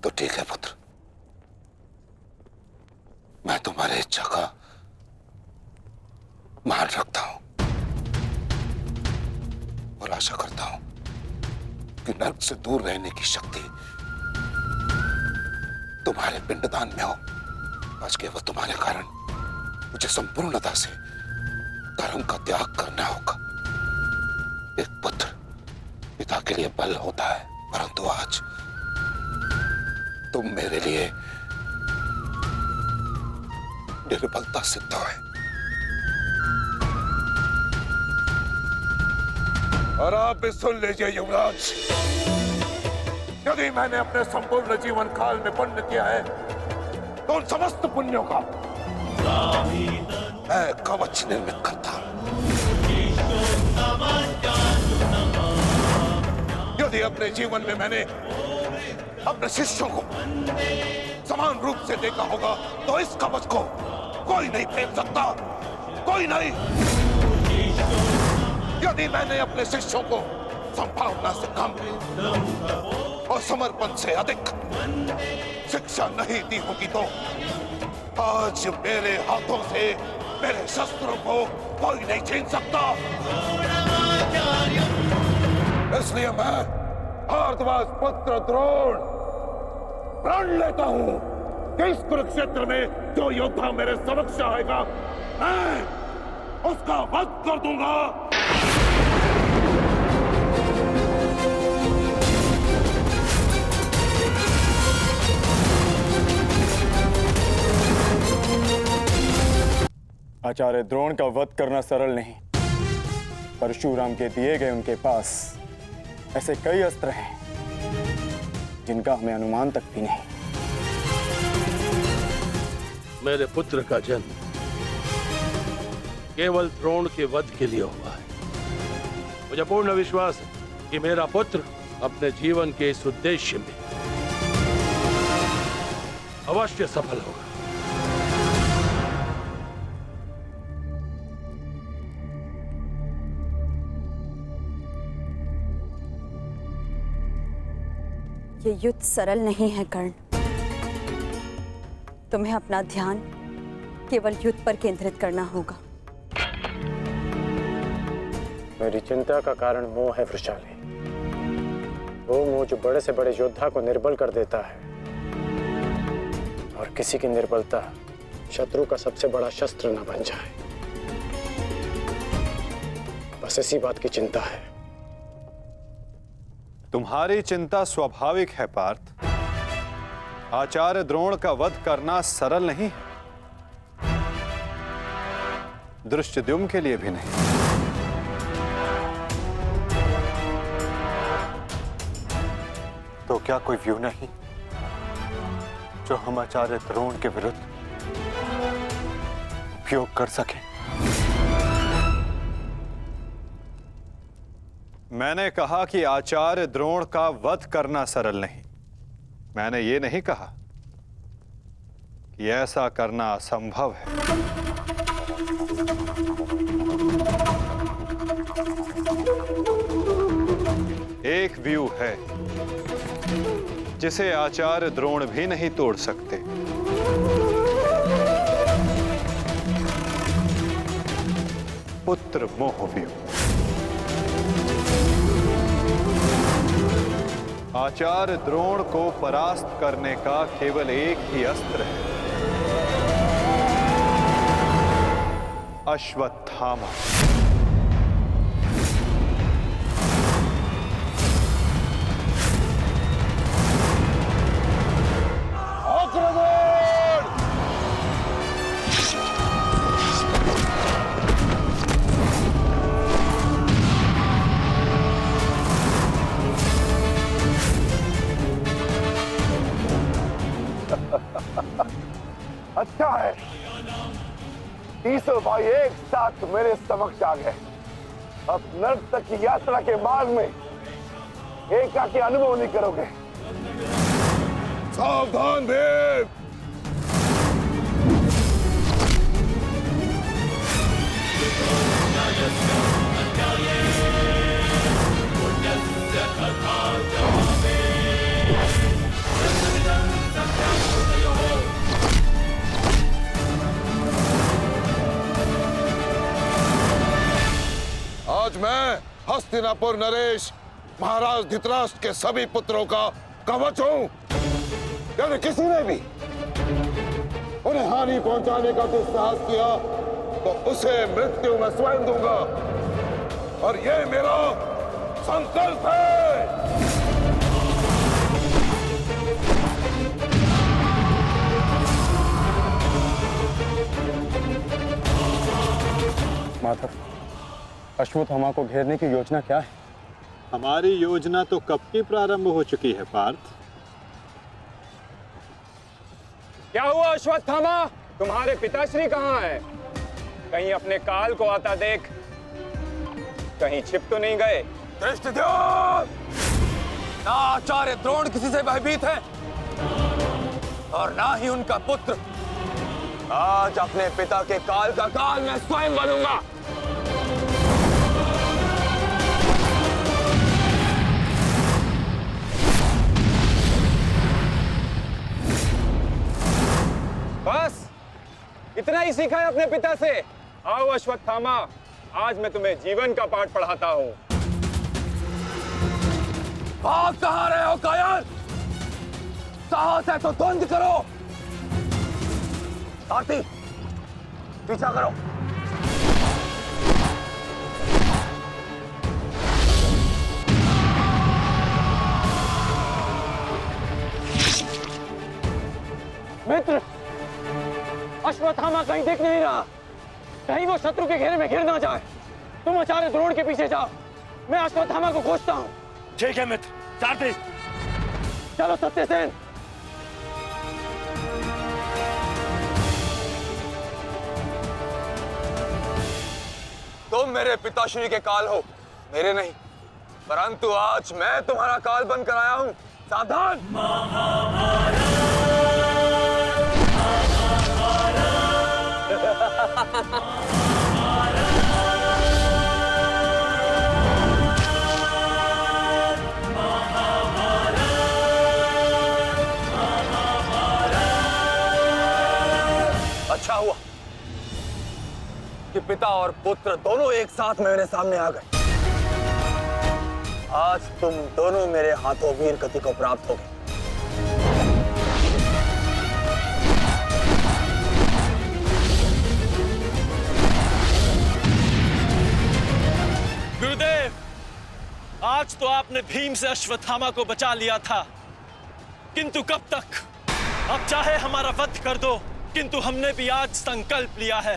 तो ठीक है पुत्र, मैं तुम्हारी इच्छा का मान रखता हूं और आशा करता हूं कि नर्क से दूर रहने की शक्ति तुम्हारे पिंडदान में हो। आज केवल तुम्हारे कारण मुझे संपूर्णता से धर्म का त्याग करना होगा। एक पुत्र पिता के लिए बल होता है, परंतु आज तुम मेरे लिए निर्बलता सिद्ध है। और आप भी सुन लीजिए युवराज, यदि मैंने अपने संपूर्ण जीवन काल में पुण्य किया है तो उन समस्त पुण्यों का मैं कवच निर्मित करता हूं। यदि अपने जीवन में मैंने अपने शिष्यों को समान रूप से देखा होगा तो इस कवच को कोई नहीं फेंक सकता, कोई नहीं। यदि मैंने अपने शिष्यों को संभावना से कम और समर्पण से अधिक शिक्षा नहीं दी होगी तो आज मेरे हाथों से मेरे शस्त्रों को कोई नहीं छीन सकता। इसलिए मैं भारद्वाज पुत्र द्रोण प्रण लेता हूं कि इस कुरुक्षेत्र में जो योद्धा मेरे समक्ष आएगा मैं उसका वध कर दूंगा। आचार्य द्रोण का वध करना सरल नहीं। परशुराम के दिए गए उनके पास ऐसे कई अस्त्र हैं जिनका हमें अनुमान तक भी नहीं। मेरे पुत्र का जन्म केवल द्रोण के वध के लिए हुआ है। मुझे पूर्ण विश्वास है कि मेरा पुत्र अपने जीवन के इस उद्देश्य में अवश्य सफल होगा। ये युद्ध सरल नहीं है कर्ण। तुम्हें अपना ध्यान केवल युद्ध पर केंद्रित करना होगा। मेरी चिंता का कारण मोह है वृषाली। वो मोह जो बड़े से बड़े योद्धा को निर्बल कर देता है और किसी की निर्बलता शत्रु का सबसे बड़ा शस्त्र न बन जाए। बस इसी बात की चिंता है। तुम्हारी चिंता स्वाभाविक है पार्थ। आचार्य द्रोण का वध करना सरल नहीं है, धृष्टद्युम्न के लिए भी नहीं। तो क्या कोई व्यू नहीं जो हम आचार्य द्रोण के विरुद्ध उपयोग कर सके? मैंने कहा कि आचार्य द्रोण का वध करना सरल नहीं। मैंने ये नहीं कहा कि ऐसा करना असंभव है। एक व्यू है जिसे आचार्य द्रोण भी नहीं तोड़ सकते। पुत्र मोह व्यू। आचार्य द्रोण को परास्त करने का केवल एक ही अस्त्र है, अश्वत्थामा। अच्छा है, तीसों भाई एक साथ मेरे समक्ष आ गए। अब नर्क तक की यात्रा के मार्ग में एकाकी अनुभव नहीं करोगे। सावधान देव। हस्तिनापुर नरेश महाराज धृतराष्ट्र के सभी पुत्रों का कवच हूं। यदि किसी ने भी उन्हें हानि पहुंचाने का दुस्साहस किया तो उसे मृत्यु में स्वयं दूंगा, और ये मेरा संकल्प है। माधव, अश्वत्थामा को घेरने की योजना क्या है? हमारी योजना तो कब की प्रारंभ हो चुकी है पार्थ। क्या हुआ अश्वत्थामा? तुम्हारे पिताश्री कहाँ हैं? कहीं अपने काल को आता देख कहीं छिप तो नहीं गए? धृष्टद्युम्न, ना आचार्य द्रोण किसी से भयभीत है और ना ही उनका पुत्र। आज अपने पिता के काल का काल मैं स्वयं बनूंगा। बस इतना ही सीखा है अपने पिता से? आओ अश्वत्थामा, आज मैं तुम्हें जीवन का पाठ पढ़ाता हूँ। भाग कहाँ रहे हो कायर? साहस है तो द्वंद्व करो। सारथी, पीछा करो। मित्र, अश्वत्थामा कहीं दिख नहीं रहा। कहीं वो शत्रु के घेरे में घिर ना जाए। तुम आचार्य द्रोण के पीछे जाओ, मैं अश्वत्थामा को खोजता हूँ। ठीक है मित्र। सारथी, चलो सत्यसेन। तुम मेरे पिताश्री के काल हो, मेरे नहीं। परंतु आज मैं तुम्हारा काल बनकर आया हूं। सावधान। अच्छा हुआ कि पिता और पुत्र दोनों एक साथ मेरे सामने आ गए। आज तुम दोनों मेरे हाथों वीर गति को प्राप्त होगे। गुरुदेव, आज तो आपने भीम से अश्वत्थामा को बचा लिया था, किंतु कब तक? अब चाहे हमारा वध कर दो, किंतु हमने भी आज संकल्प लिया है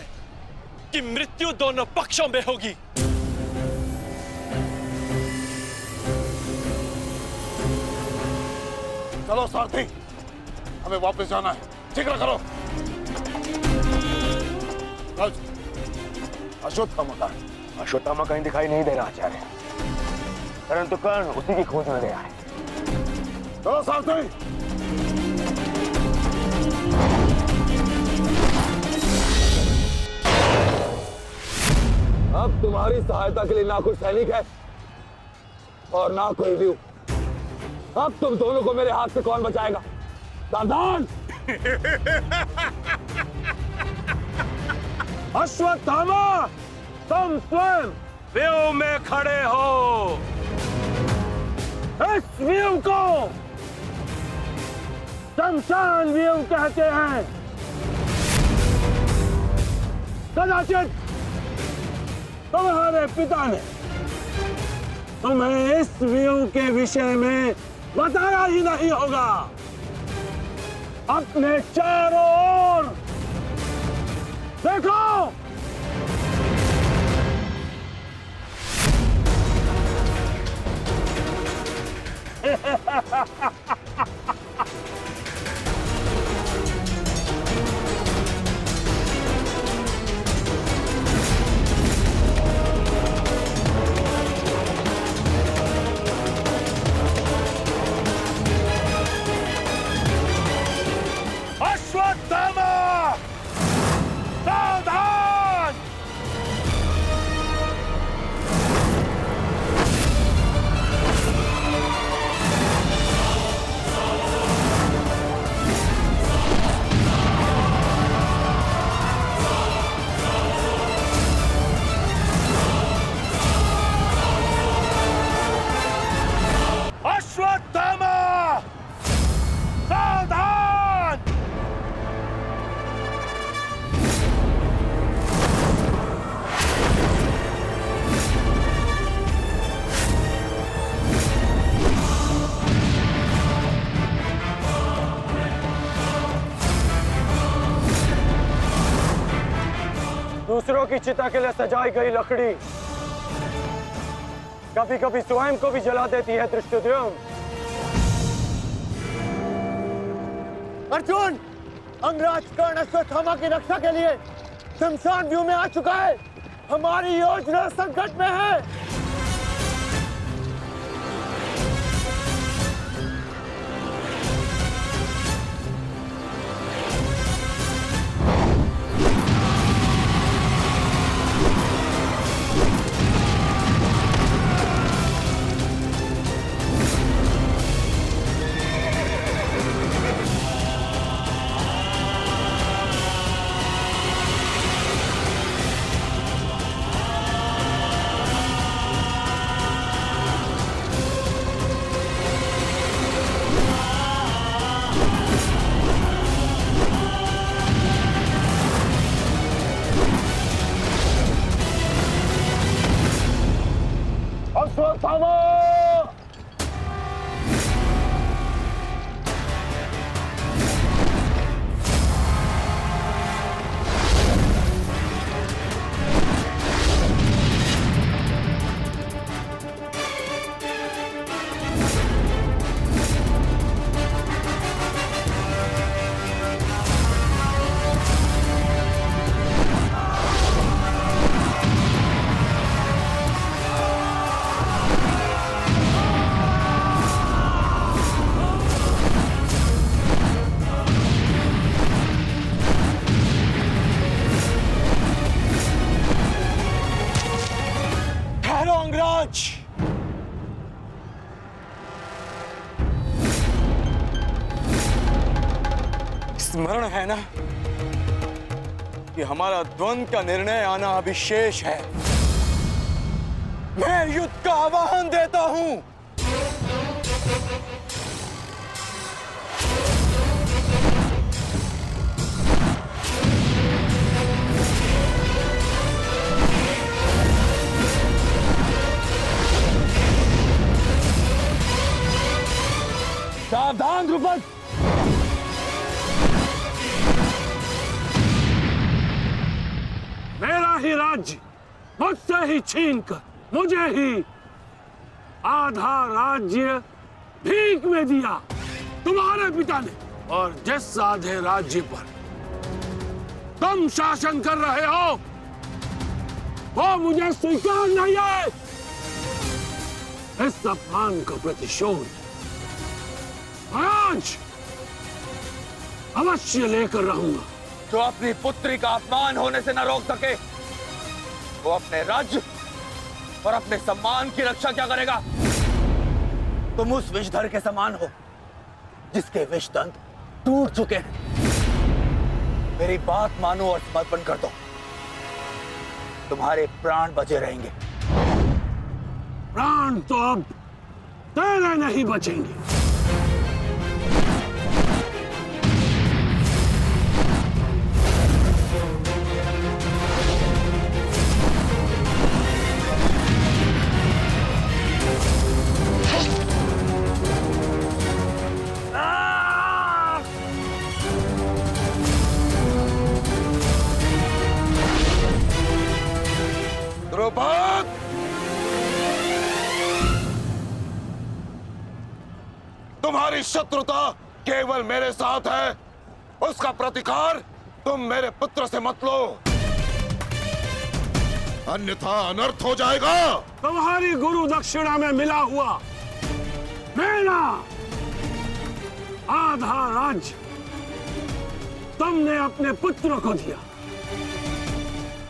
कि मृत्यु दोनों पक्षों में होगी। चलो सारथी, हमें वापस जाना है। जिक्र करो। अश्वत्थामा का? अश्वत्थामा कहीं दिखाई नहीं दे रहा आचार्य, परंतु कर्ण उसी की खोज में गया है। चलो सारथी। अब तुम्हारी सहायता के लिए ना कोई सैनिक है और ना कोई व्यू। अब तुम दोनों को मेरे हाथ से कौन बचाएगा? सावधान। अश्वत्थामा, तुम स्वयं व्यू में खड़े हो। इस व्यू को शमशान व्यू कहते हैं। कदाचित तुम्हारे पिता ने तुम्हें इस व्यू के विषय में बताया ही नहीं होगा। अपने चारों ओर देखो। अश्वत्थामा, सावधान। दूसरों की चिता के लिए सजाई गई लकड़ी कभी कभी स्वयं को भी जला देती है धृष्टद्युम्न। अर्जुन, अंगराज कर्ण अश्वत्थामा की रक्षा के लिए शमशान व्यू में आ चुका है। हमारी योजना संकट में है। अश्वत्थामा! अंगराज, स्मरण है ना कि हमारा द्वंद्व का निर्णय आना अभी शेष है। मैं युद्ध का आह्वान देता हूं। सावधान द्रुपद! मेरा ही राज्य मुझसे ही छीनकर मुझे ही आधा राज्य भीख में दिया तुम्हारे पिता ने, और जिस आधे राज्य पर तुम शासन कर रहे हो वो मुझे स्वीकार नहीं है। इस अपमान का प्रतिशोध आज अवश्य लेकर रहूंगा। जो अपनी पुत्री का अपमान होने से न रोक सके वो अपने राज्य और अपने सम्मान की रक्षा क्या करेगा? तुम उस विषधर के समान हो जिसके विषदंत टूट चुके हैं। मेरी बात मानो और समर्पण कर दो, तुम्हारे प्राण बचे रहेंगे। प्राण तो अब तेरे नहीं बचेंगे। द्रुपद, तुम्हारी शत्रुता केवल मेरे साथ है, उसका प्रतिकार तुम मेरे पुत्र से मत लो, अन्यथा अनर्थ हो जाएगा। तुम्हारी गुरु दक्षिणा में मिला हुआ मेरा आधा राज्य तुमने अपने पुत्र को दिया,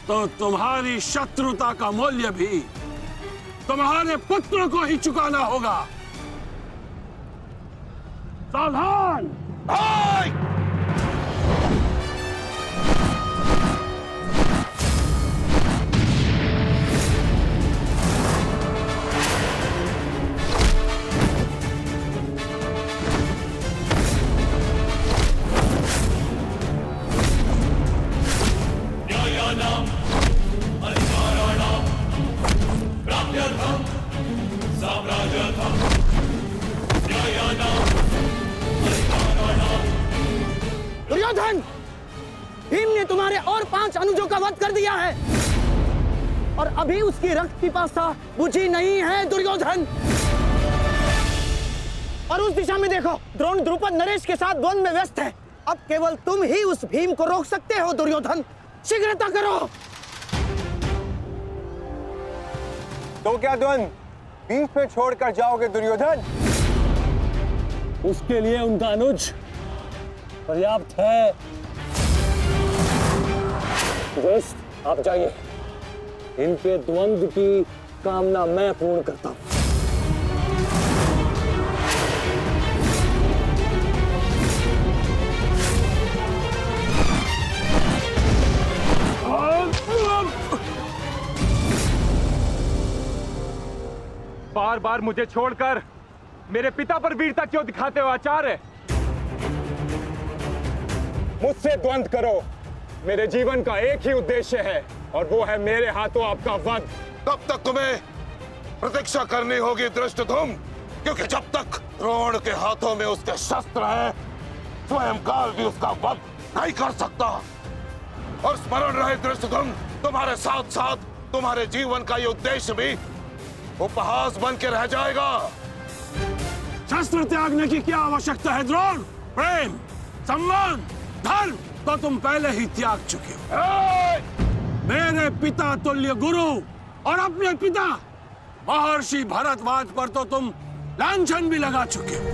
तो तुम्हारी शत्रुता का मूल्य भी तुम्हारे पुत्र को ही चुकाना होगा। सावधान! भीम ने तुम्हारे और 5 अनुजों का वध कर दिया है और अभी उसकी रक्त पिपासा बुझी नहीं है दुर्योधन। और उस दिशा में देखो, द्रोण द्रुपद नरेश के साथ द्वंद्व में व्यस्त है। अब केवल तुम ही उस भीम को रोक सकते हो दुर्योधन, शीघ्रता करो। तो क्या द्वंद्व बीच पे छोड़कर जाओगे दुर्योधन? उसके लिए उनका अनुज पर्याप्त है। जस्ट आप जाइए, इनके द्वंद्व की कामना मैं पूर्ण करता हूं। बार बार मुझे छोड़कर मेरे पिता पर वीरता क्यों दिखाते हो आचार्य? मुझसे द्वंद्व करो, मेरे जीवन का एक ही उद्देश्य है और वो है मेरे हाथों आपका वध। तब तक तुम्हें प्रतीक्षा करनी होगी धृष्टद्युम्न, क्योंकि जब तक द्रोण के हाथों में उसके शस्त्र हैं, स्वयं काल भी उसका वध नहीं कर सकता। और स्मरण रहे धृष्टद्युम्न, तुम्हारे साथ साथ तुम्हारे जीवन का ये उद्देश्य भी उपहास बन के रह जाएगा। शस्त्र त्यागने की क्या आवश्यकता है द्रोण? प्रेम, सम्मान, धर्म तो तुम पहले ही त्याग चुके हो। मेरे पिता तुल्य गुरु और अपने पिता महर्षि भरद्वाज पर तो तुम लांछन भी लगा चुके हो।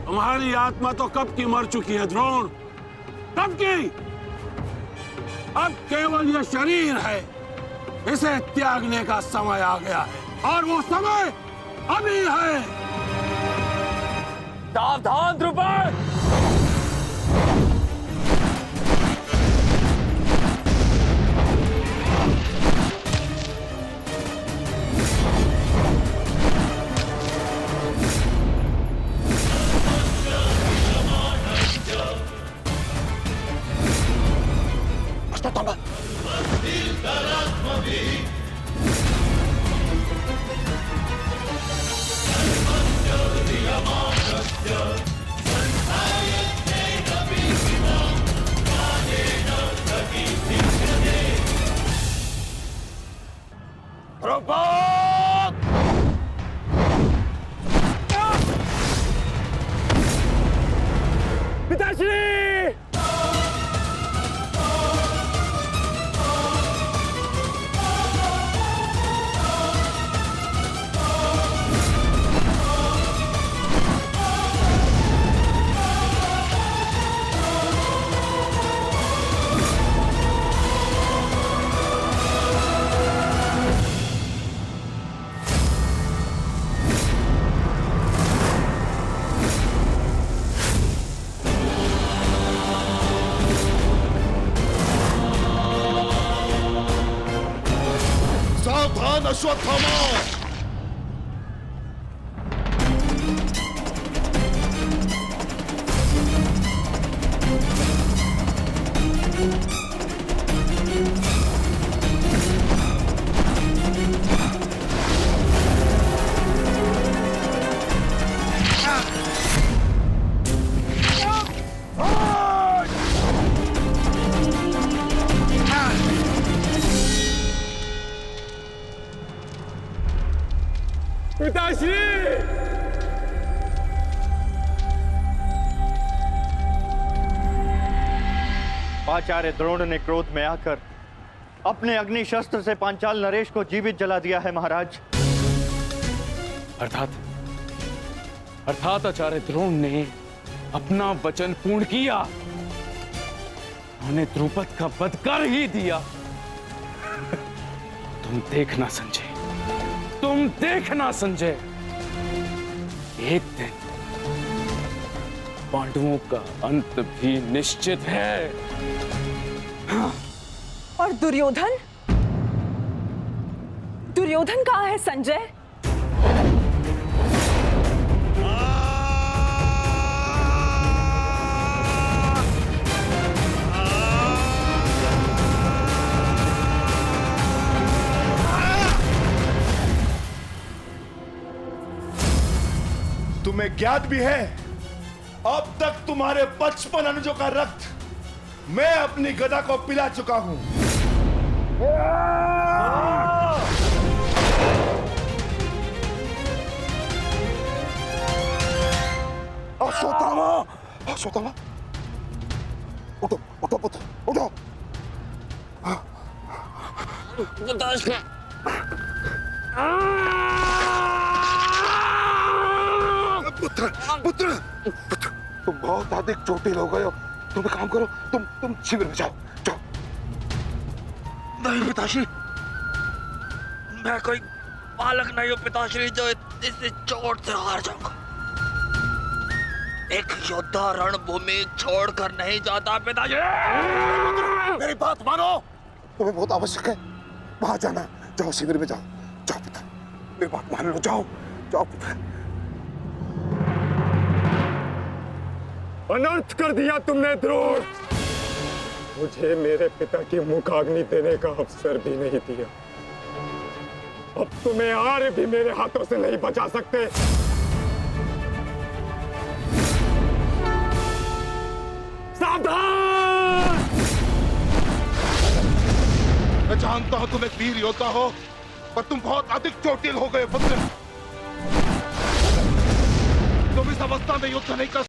तुम्हारी आत्मा तो कब की मर चुकी है द्रोण, कब की। अब केवल यह शरीर है, इसे त्यागने का समय आ गया है और वो समय अभी है। सावधान द्रुपद! अश्वत्थामा, द्रुपद! पिताश्री! सावधान अश्वत्थामा! पिताश्री! आचार्य द्रोण ने क्रोध में आकर अपने अग्नि शस्त्र से पांचाल नरेश को जीवित जला दिया है महाराज। अर्थात आचार्य द्रोण ने अपना वचन पूर्ण किया, उन्होंने द्रुपद का वध कर ही दिया। तुम देखना संजय, तुम देखना संजय, एक दिन पांडवों का अंत भी निश्चित है। और दुर्योधन? दुर्योधन कहाँ है संजय? तुम्हें ज्ञात भी है, अब तक तुम्हारे 55 अनुजों का रक्त मैं अपनी गदा को पिला चुका हूं। अश्वत्थामा, अश्वत्थामा, उठो उठो पुत्र, उठो। पुत्र पुत्र पुत्र, तुम बहुत अधिक चोटिल हो गए हो। तुम एक काम करो, तुम शिविर में जाओ, जाओ। नहीं पिताश्री, मैं कोई बालक नहीं हूँ पिताश्री जो इस चोट से हार जाऊंगा। एक योद्धा रणभूमि छोड़कर नहीं जाता पिताश्री। मेरी बात मानो, तुम्हें बहुत आवश्यक है वहां जाना। जाओ शिविर में जाओ, जाओ पुत्र, मेरी बात मान लो, जाओ जाओ पुत्र। अनर्थ कर दिया तुमने द्रोण। मुझे मेरे पिता की मुखाग्नि देने का अवसर भी नहीं दिया। अब तुम्हें आर्य भी मेरे हाथों से नहीं बचा सकते। सावधान! मैं जानता हूं तुम एक वीर योद्धा हो, पर तुम बहुत अधिक चोटिल हो गए पुत्र। तुम इस अवस्था में युद्ध नहीं कर